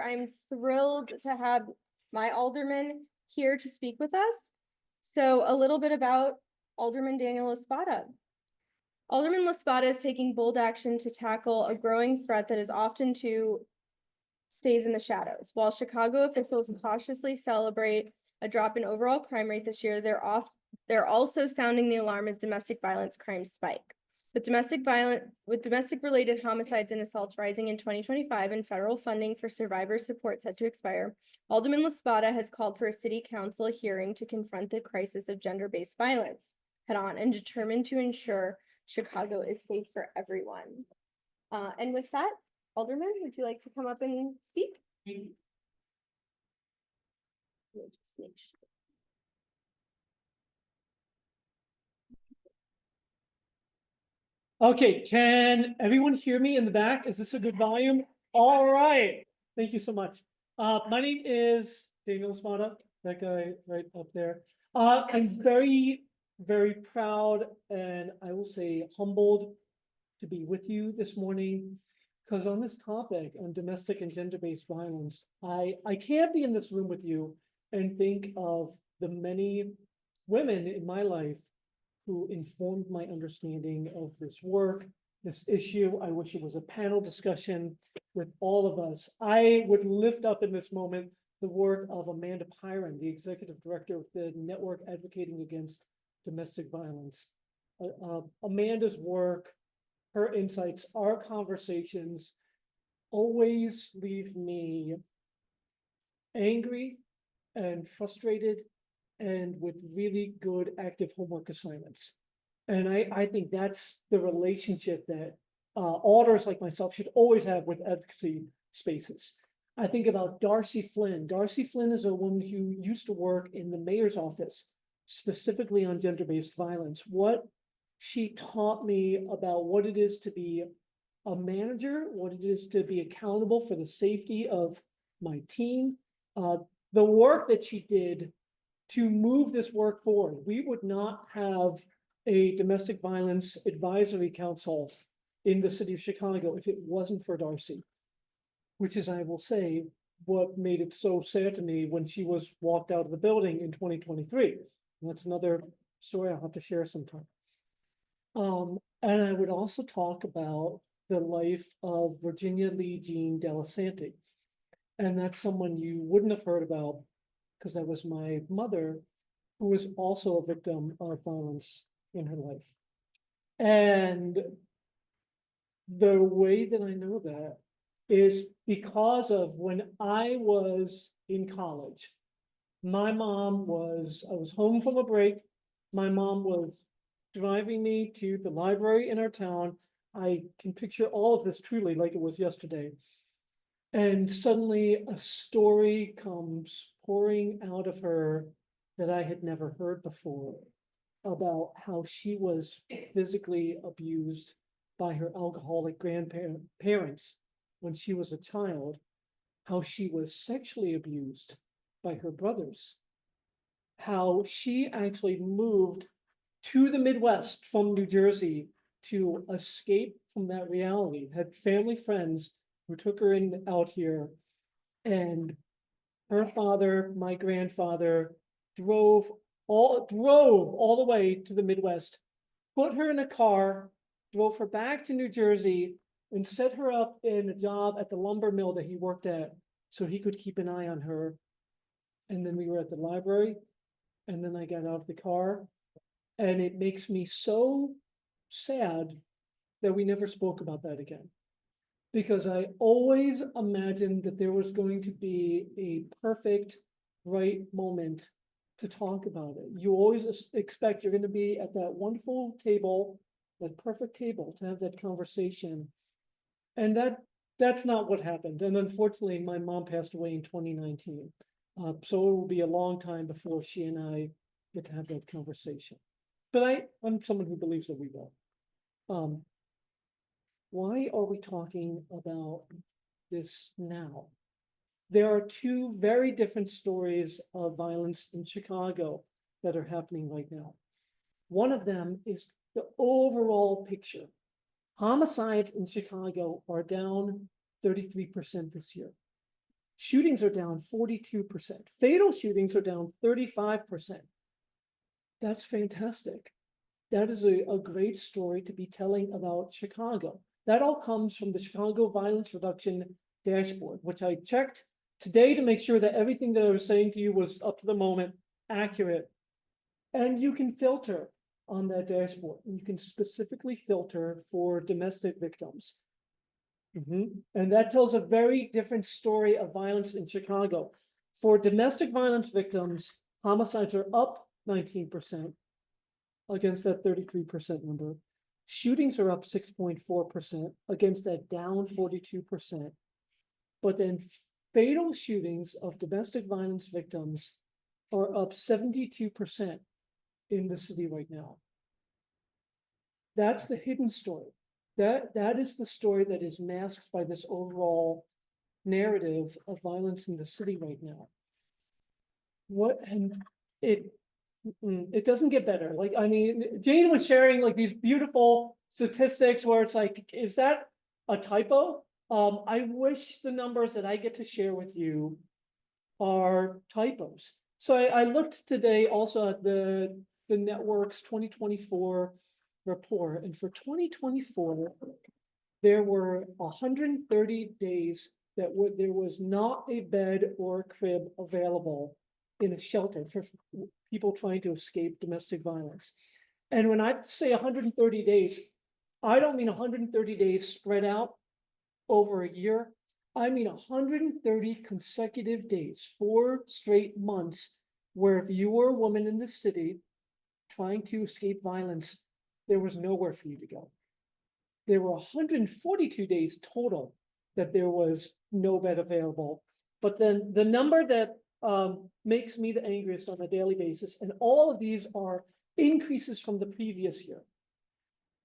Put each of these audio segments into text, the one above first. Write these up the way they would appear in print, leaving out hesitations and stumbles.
I'm thrilled to have my alderman here to speak with us. So a little bit about Alderman Daniel La Spata. Alderman La Spata is taking bold action to tackle a growing threat that is often stays in the shadows. While Chicago officials cautiously celebrate a drop in overall crime rate this year, they're also sounding the alarm as domestic violence crimes spike. With domestic-related homicides and assaults rising in 2025 and federal funding for survivor support set to expire, Alderman La Spata has called for a city council hearing to confront the crisis of gender-based violence head-on and determined to ensure Chicago is safe for everyone. And with that, Alderman, would you like to come up and speak? Thank you. Let me just make sure. Okay, can everyone hear me in the back? Is this a good volume? All right, thank you so much. My name is Daniel La Spata, that guy right up there. I'm very, very proud and I will say humbled to be with you this morning. Because on this topic, on domestic and gender-based violence, I can't be in this room with you and think of the many women in my life who informed my understanding of this work, this issue. I wish it was a panel discussion with all of us. I would lift up in this moment the work of Amanda Pyron, the executive director of the Network Advocating Against Domestic Violence. Amanda's work, her insights, our conversations always leave me angry and frustrated and with really good active homework assignments. And I think that's the relationship that alders like myself should always have with advocacy spaces. I think about Darcy Flynn. Darcy Flynn is a woman who used to work in the mayor's office, specifically on gender-based violence. What she taught me about what it is to be a manager, what it is to be accountable for the safety of my team, the work that she did to move this work forward. We would not have a domestic violence advisory council in the city of Chicago if it wasn't for Darcy, which is, I will say, what made it so sad to me when she was walked out of the building in 2023. And that's another story I'll have to share sometime. And I would also talk about the life of Virginia Lee Jean Delisante. And that's someone you wouldn't have heard about because that was my mother, who was also a victim of violence in her life. And the way that I know that is because of when I was in college, I was home from a break. My mom was driving me to the library in our town. I can picture all of this truly like it was yesterday. And suddenly a story comes pouring out of her that I had never heard before about how she was physically abused by her alcoholic grandparents when she was a child, how she was sexually abused by her brothers, how she actually moved to the Midwest from New Jersey to escape from that reality, had family friends who took her out here, and her father, my grandfather, drove all the way to the Midwest, put her in a car, drove her back to New Jersey, and set her up in a job at the lumber mill that he worked at so he could keep an eye on her. And then we were at the library, and then I got out of the car, and it makes me so sad that we never spoke about that again. Because I always imagined that there was going to be a perfect, right moment to talk about it. You always expect you're going to be at that wonderful table, that perfect table to have that conversation. And that's not what happened. And unfortunately, my mom passed away in 2019. So it will be a long time before she and I get to have that conversation. But I'm someone who believes that we will. Why are we talking about this now? There are two very different stories of violence in Chicago that are happening right now. One of them is the overall picture. Homicides in Chicago are down 33% this year. Shootings are down 42%. Fatal shootings are down 35%. That's fantastic. That is a great story to be telling about Chicago. That all comes from the Chicago Violence Reduction Dashboard, which I checked today to make sure that everything that I was saying to you was up to the moment, accurate. And you can filter on that dashboard. You can specifically filter for domestic victims. And that tells a very different story of violence in Chicago. For domestic violence victims, homicides are up 19% against that 33% number. Shootings are up 6.4% against that down 42%. But then fatal shootings of domestic violence victims are up 72% in the city right now. That's the hidden story. That is the story that is masked by this overall narrative of violence in the city right now. It doesn't get better. Like, I mean, Jane was sharing like these beautiful statistics where it's like, is that a typo? I wish the numbers that I get to share with you are typos. So I looked today also at the network's 2024 report, and for 2024, there were 130 days that there was not a bed or a crib available in a shelter for people trying to escape domestic violence. And when I say 130 days, I don't mean 130 days spread out over a year. I mean 130 consecutive days, 4 straight months, where if you were a woman in the city trying to escape violence, there was nowhere for you to go. There were 142 days total that there was no bed available. But then the number that makes me the angriest on a daily basis, and all of these are increases from the previous year.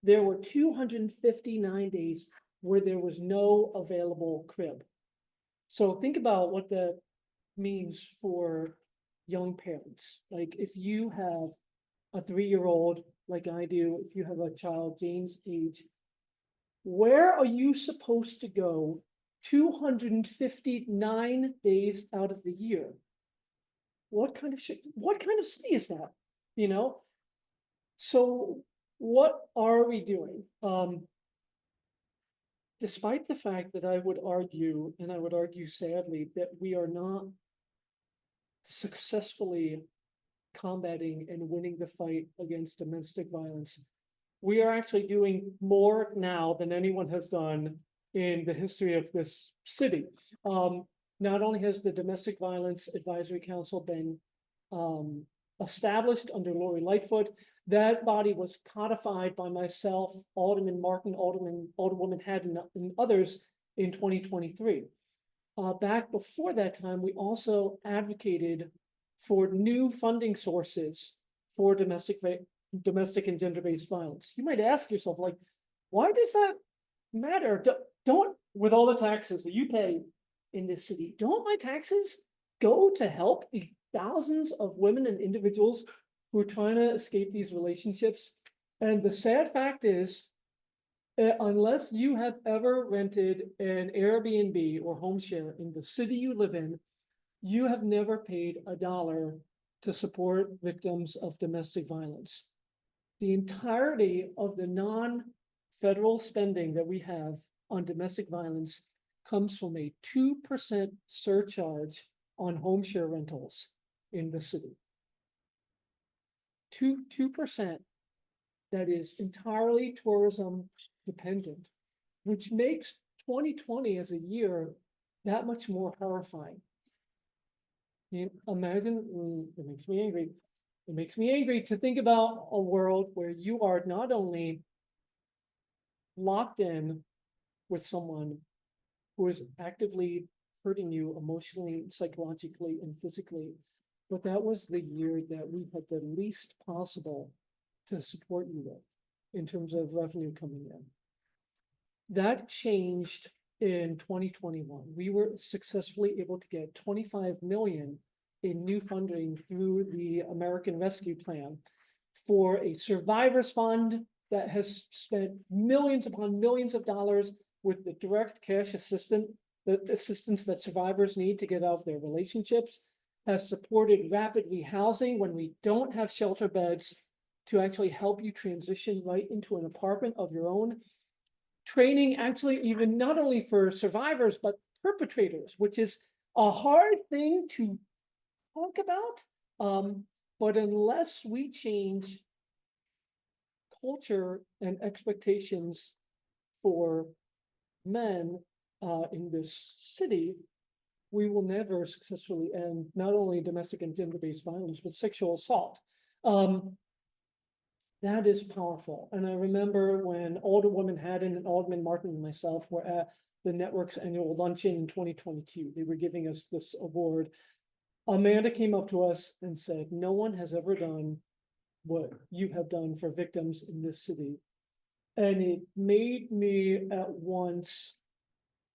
There were 259 days where there was no available crib. So think about what that means for young parents. Like if you have a 3-year-old, like I do, if you have a child Jane's age, where are you supposed to go 259 days out of the year? What kind of city is that? You know? So what are we doing? Despite the fact that I would argue, and I would argue sadly, that we are not successfully combating and winning the fight against domestic violence, we are actually doing more now than anyone has done in the history of this city. Not only has the Domestic Violence Advisory Council been established under Lori Lightfoot, that body was codified by myself, Alderman Martin, Alderwoman Head, and others in 2023. Back before that time, we also advocated for new funding sources for domestic and gender-based violence. You might ask yourself, like, why does that matter? Don't, with all the taxes that you pay in this city, don't my taxes go to help the thousands of women and individuals who are trying to escape these relationships? And the sad fact is, unless you have ever rented an Airbnb or home share in the city you live in, you have never paid $1 to support victims of domestic violence. The entirety of the non-federal spending that we have on domestic violence comes from a 2% surcharge on home share rentals in the city. 2%. That is entirely tourism dependent, which makes 2020 as a year that much more horrifying. You imagine, it makes me angry. It makes me angry to think about a world where you are not only locked in with someone who is actively hurting you emotionally, psychologically, and physically, but that was the year that we had the least possible to support you with in terms of revenue coming in. That changed in 2021. We were successfully able to get 25 million in new funding through the American Rescue Plan for a survivors fund that has spent millions upon millions of dollars with the direct cash assistance the assistance that survivors need to get out of their relationships, has supported rapid rehousing when we don't have shelter beds to actually help you transition right into an apartment of your own. Training actually even not only for survivors, but perpetrators, which is a hard thing to talk about. But unless we change culture and expectations for men in this city, we will never successfully end not only domestic and gender-based violence, but sexual assault. That is powerful. And I remember when Alderwoman Haddon and Alderman Martin and myself were at the network's annual luncheon in 2022. They were giving us this award. Amanda came up to us and said, no one has ever done what you have done for victims in this city. And it made me at once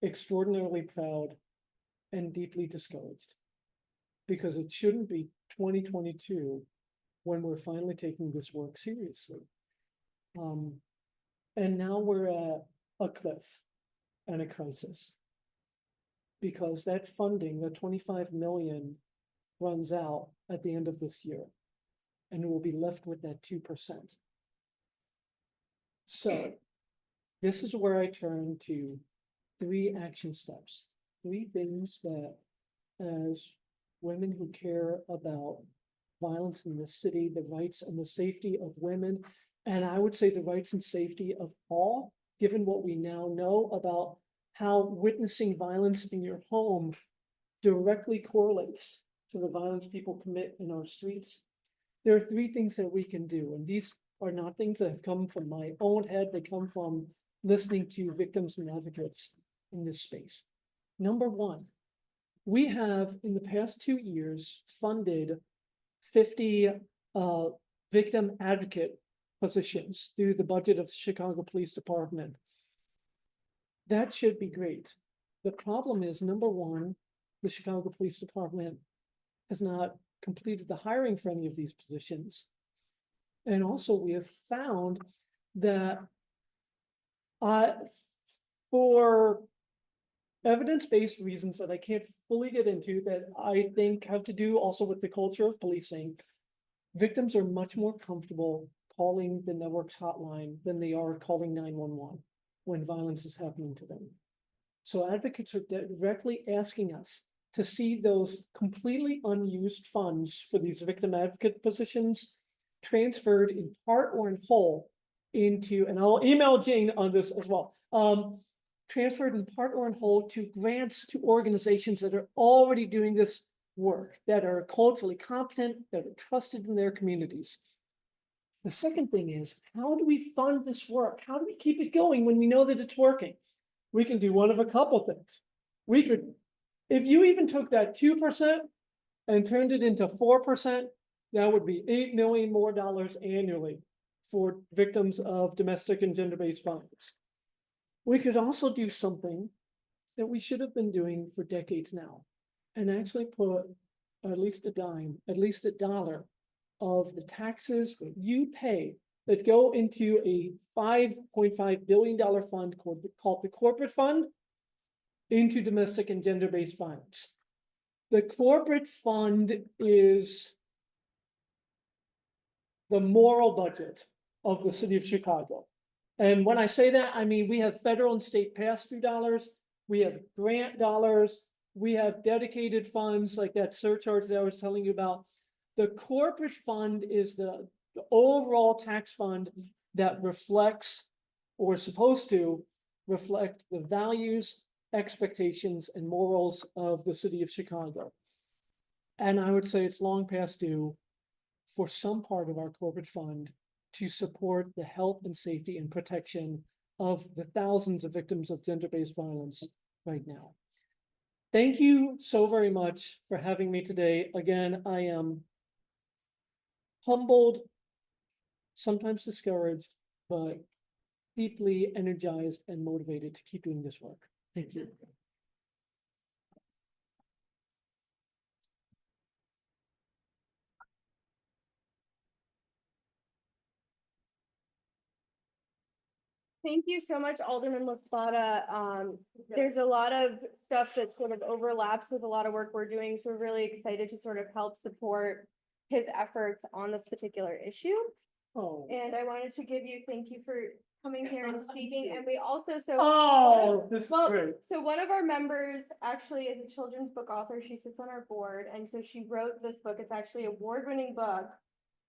extraordinarily proud and deeply discouraged, because it shouldn't be 2022 when we're finally taking this work seriously. And now we're at a cliff and a crisis, because that funding, that 25 million, runs out at the end of this year, and we'll be left with that 2%. So this is where I turn to 3 action steps, 3 things that, as women who care about violence in the city, the rights and the safety of women, and I would say the rights and safety of all, given what we now know about how witnessing violence in your home directly correlates to the violence people commit in our streets. There are 3 things that we can do, and these are not things that have come from my own head. They come from listening to victims and advocates in this space. Number 1, we have in the past 2 years funded 50 victim advocate positions through the budget of the Chicago Police Department. That should be great. The problem is, number 1, the Chicago Police Department has not completed the hiring for any of these positions. And also we have found that for evidence-based reasons that I can't fully get into, that I think have to do also with the culture of policing, victims are much more comfortable calling the network's hotline than they are calling 911 when violence is happening to them. So advocates are directly asking us to see those completely unused funds for these victim advocate positions transferred in part or in whole into, and I'll email Jane on this as well, transferred in part or in whole to grants to organizations that are already doing this work, that are culturally competent, that are trusted in their communities. The second thing is, how do we fund this work? How do we keep it going when we know that it's working? We can do one of a couple things. We could, if you even took that 2% and turned it into 4%, that would be $8 million more annually for victims of domestic and gender-based violence. We could also do something that we should have been doing for decades now, and actually put at least a dime, at least $1 of the taxes that you pay that go into a $5.5 billion fund called the corporate fund into domestic and gender-based violence. The corporate fund is the moral budget of the city of Chicago. And when I say that, I mean, we have federal and state pass-through dollars, we have grant dollars, we have dedicated funds like that surcharge that I was telling you about. The corporate fund is the overall tax fund that reflects, or is supposed to reflect, the values, expectations, and morals of the city of Chicago. And I would say it's long past due for some part of our corporate fund to support the health and safety and protection of the thousands of victims of gender-based violence right now. Thank you so very much for having me today. Again, I am humbled, sometimes discouraged, but deeply energized and motivated to keep doing this work. Thank you. Thank you so much, Alderman La Spata. There's a lot of stuff that sort of overlaps with a lot of work we're doing, so we're really excited to sort of help support his efforts on this particular issue. Oh, And I wanted to give you, thank you for coming here and speaking, and we also, so. oh, this is Well, great. so one of our members actually is a children's book author. She sits on our board, and so she wrote this book. It's actually an award-winning book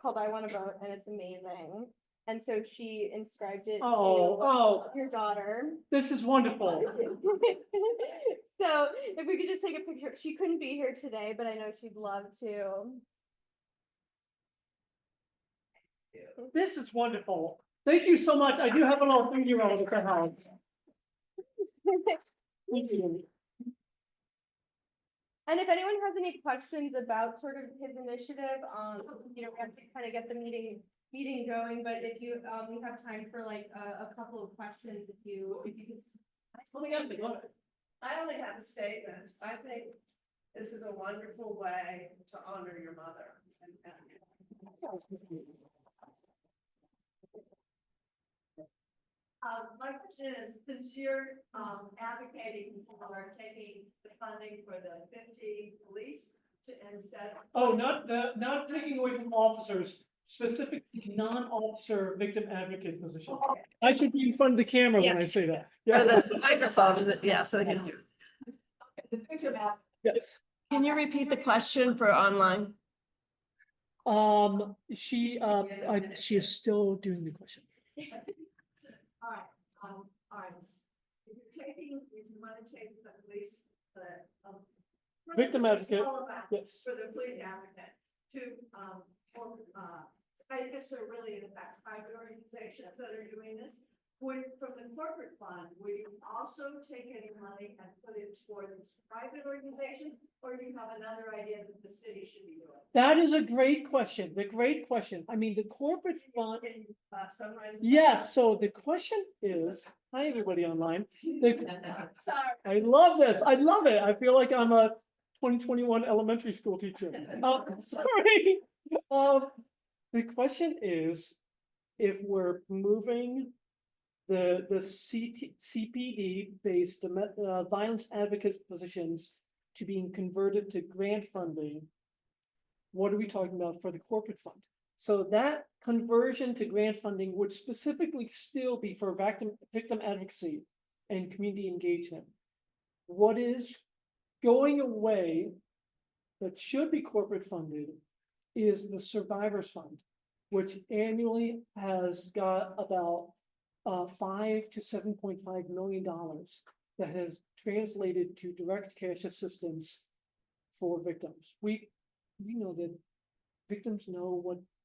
called I Want to Vote, and it's amazing. And so she inscribed it Oh, to your daughter. this is wonderful. So if we could just take a picture, she couldn't be here today, but I know she'd love to. This is wonderful. Thank you so much. I do have a little 3-year-old at the house. Thank you. And if anyone has any questions about sort of his initiative, you know, we have to kind of get the meeting going, but if you, we have time for like a couple of questions, if you could. I only have a statement. I think this is a wonderful way to honor your mother. My question is, since you're advocating for taking the funding for the 50 police to instead. Oh, not taking away from officers, specifically non-officer victim advocate position. Okay. I should be in front of the camera when I say that. For Yes, the microphone, yeah, so they can hear. Okay, the victim yes. Can you repeat the question for online? She is still doing the question. All right. If you want to take the police, Victim advocate, yes. For the police advocate to, I guess they're really in fact private organizations that are doing this. From the corporate fund, would you also take any money and put it toward this private organization? Or do you have another idea that the city should be doing? That is a great question. The great question. I mean, the corporate fund. Can you, summarize? Yes, so the question is, hi, everybody online. Sorry. I love this. I love it. I feel like I'm a 2021 elementary school teacher. Sorry. The question is, if we're moving the CPD based violence advocate positions to being converted to grant funding, what are we talking about for the corporate fund? So that conversion to grant funding would specifically still be for victim advocacy and community engagement. What is going away that should be corporate funded is the Survivors Fund, which annually has got about $5 to $7.5 million that has translated to direct cash assistance for victims. We know that victims know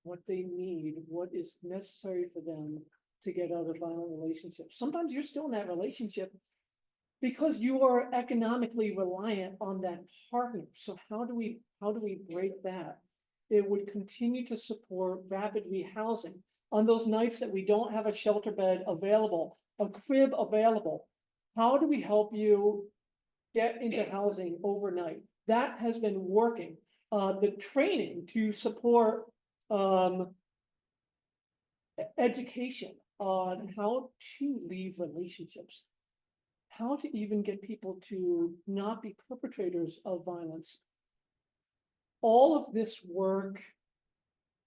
what they need, what is necessary for them to get out of violent relationships. Sometimes you're still in that relationship because you are economically reliant on that partner. So how do we break that? It would continue to support rapid rehousing on those nights that we don't have a shelter bed available, a crib available. How do we help you get into housing overnight? That has been working. The training to support education on how to leave relationships, how to even get people to not be perpetrators of violence. All of this work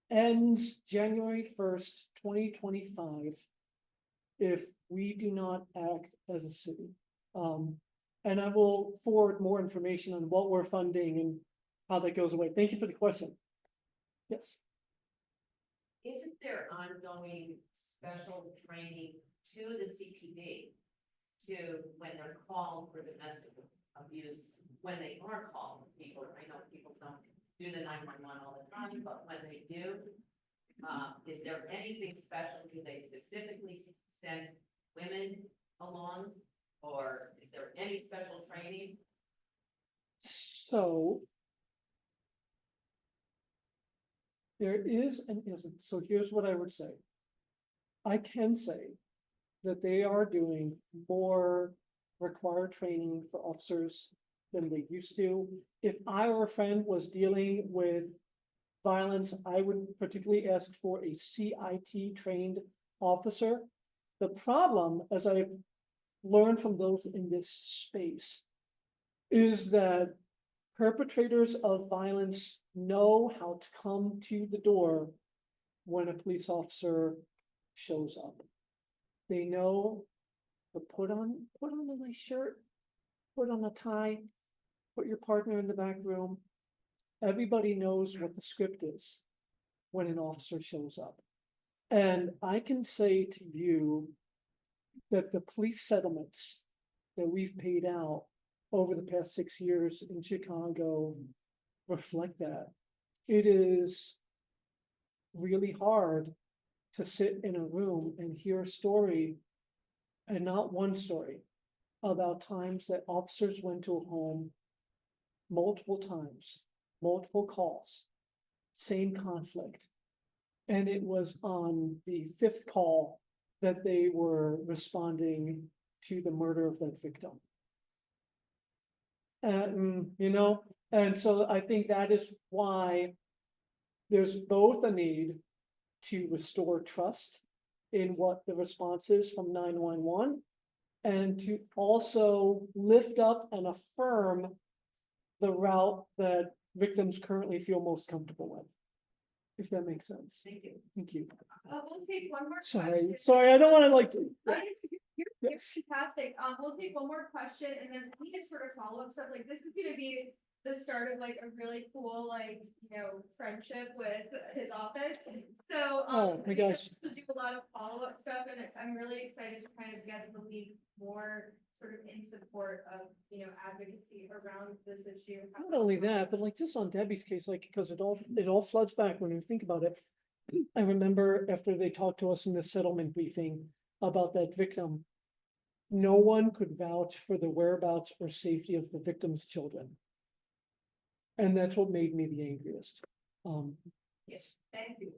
ends January 1st, 2025, if we do not act as a city. And I will forward more information on what we're funding and how that goes away. Thank you for the question. Yes. Isn't there ongoing special training to the CPD to when they're called for domestic abuse, when they are called, people, I know people don't do the 911 all the time, but when they do, is there anything special? Do they specifically send women along, or is there any special training? So there is and isn't. So here's what I would say. I can say that they are doing more required training for officers than they used to. If I or a friend was dealing with violence, I would particularly ask for a CIT trained officer. The problem, as I've learned from those in this space, is that perpetrators of violence know how to come to the door when a police officer shows up. They know to put on a nice shirt, put on a tie, put your partner in the back room. Everybody knows what the script is when an officer shows up. And I can say to you that the police settlements that we've paid out over the past 6 years in Chicago reflect that. It is really hard to sit in a room and hear a story, and not one story, about times that officers went to a home multiple times, multiple calls, same conflict. And it was on the 5th call that they were responding to the murder of that victim. And, and so I think that is why there's both a need to restore trust in what the response is from 911, and to also lift up and affirm the route that victims currently feel most comfortable with. If that makes sense. Thank you. Thank you. We'll take one more Sorry, question. I don't want to like to. You're Yes. fantastic. We'll take one more question and then we can sort of follow up stuff. Like this is gonna be the start of like a really cool, like, friendship with his office. So, Oh, my we gosh. also do a lot of follow-up stuff and I'm really excited to kind of get the league more sort of in support of, advocacy around this issue. Not only that, but like just on Debbie's case, like, because it all floods back when you think about it. I remember after they talked to us in the settlement briefing about that victim, no one could vouch for the whereabouts or safety of the victim's children. And that's what made me the angriest. Yes, thank you.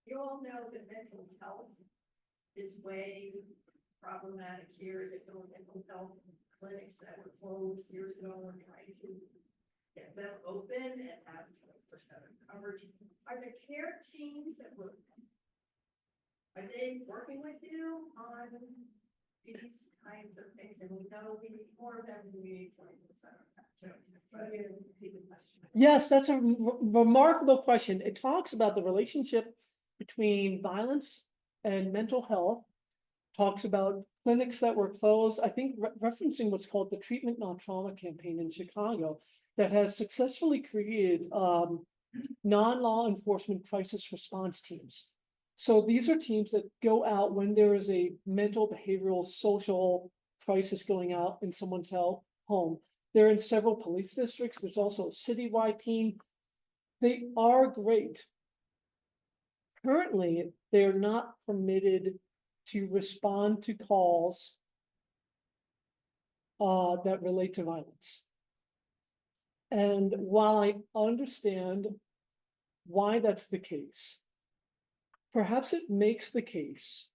You all know that mental health is way problematic here. That no mental health clinics that were closed years ago, we're trying to get them open and have 24/7 coverage. Are the care teams are they working with you on these kinds of things? And we know we need more of them, we need 24/7. Yes, that's a remarkable question. It talks about the relationship between violence and mental health. Talks about clinics that were closed, I think referencing what's called the Treatment Not Trauma campaign in Chicago that has successfully created non-law enforcement crisis response teams. So these are teams that go out when there is a mental, behavioral, social crisis going out in someone's home. They're in several police districts. There's also a citywide team. They are great. Currently, they are not permitted to respond to calls that relate to violence. And while I understand why that's the case, perhaps it makes the case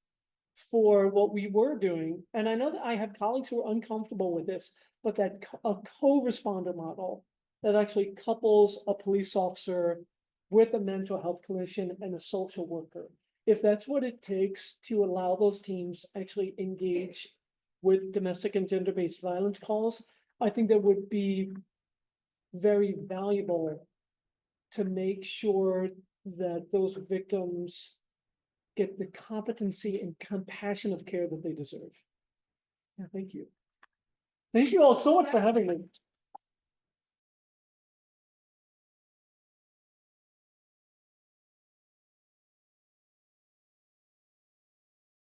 for what we were doing. And I know that I have colleagues who are uncomfortable with this, but that a co-responder model that actually couples a police officer with a mental health clinician and a social worker. If that's what it takes to allow those teams actually engage with domestic and gender-based violence calls, I think that would be very valuable to make sure that those victims get the competency and compassion of care that they deserve. Yeah, thank you. Thank you all so much for having me.